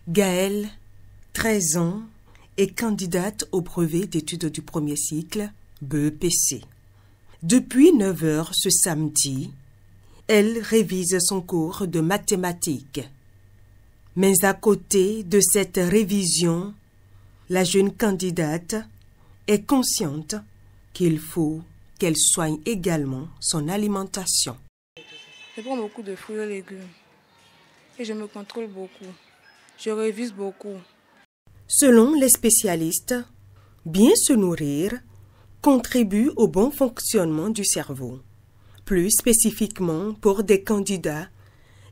Gaëlle, 13 ans, est candidate au brevet d'études du premier cycle, BEPC. Depuis 9 heures ce samedi, elle révise son cours de mathématiques. Mais à côté de cette révision, la jeune candidate est consciente qu'il faut qu'elle soigne également son alimentation. Je prends beaucoup de fruits et légumes et je me contrôle beaucoup. Je révise beaucoup. Selon les spécialistes, bien se nourrir contribue au bon fonctionnement du cerveau. Plus spécifiquement pour des candidats,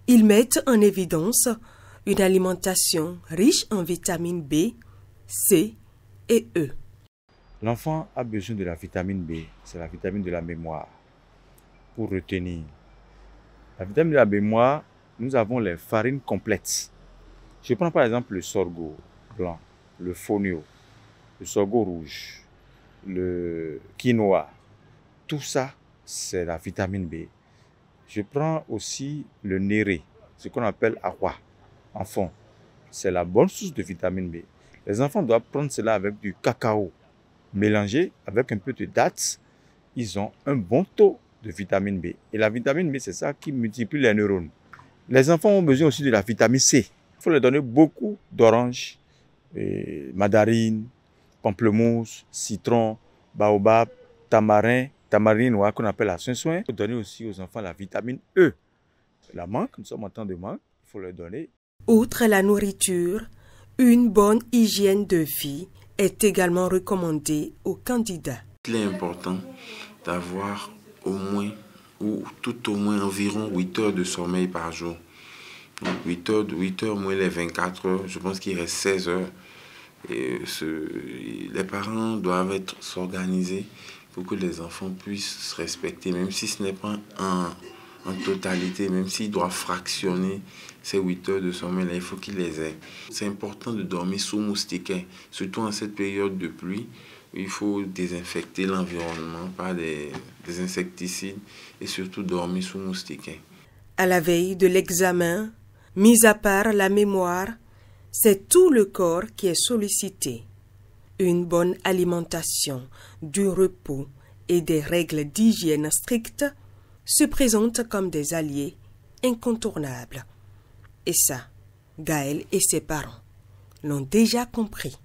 ils mettent en évidence une alimentation riche en vitamine B, C et E. L'enfant a besoin de la vitamine B, c'est la vitamine de la mémoire, pour retenir. La vitamine de la mémoire, nous avons les farines complètes. Je prends par exemple le sorgho blanc, le fonio, le sorgho rouge, le quinoa. Tout ça, c'est la vitamine B. Je prends aussi le néré, ce qu'on appelle aqua, en fond. C'est la bonne source de vitamine B. Les enfants doivent prendre cela avec du cacao. Mélangé avec un peu de dattes, ils ont un bon taux de vitamine B. Et la vitamine B, c'est ça qui multiplie les neurones. Les enfants ont besoin aussi de la vitamine C. Il faut leur donner beaucoup d'oranges, mandarines, pamplemousse, citron, baobab, tamarine noire qu'on appelle la soin-soin. Il faut donner aussi aux enfants la vitamine E. La mangue, nous sommes en temps de mangue, il faut leur donner. Outre la nourriture, une bonne hygiène de vie est également recommandée aux candidats. Il est important d'avoir au moins, ou tout au moins environ 8 heures de sommeil par jour. Donc 8 heures moins les 24 heures, je pense qu'il reste 16 heures. Et les parents doivent s'organiser pour que les enfants puissent se respecter, même si ce n'est pas en totalité, même s'ils doivent fractionner ces 8 heures de sommeil, là, il faut qu'ils les aient. C'est important de dormir sous moustiquaire, surtout en cette période de pluie. Il faut désinfecter l'environnement par des insecticides et surtout dormir sous moustiquaire. À la veille de l'examen, mis à part la mémoire, c'est tout le corps qui est sollicité. Une bonne alimentation, du repos et des règles d'hygiène strictes se présentent comme des alliés incontournables. Et ça, Gaëlle et ses parents l'ont déjà compris.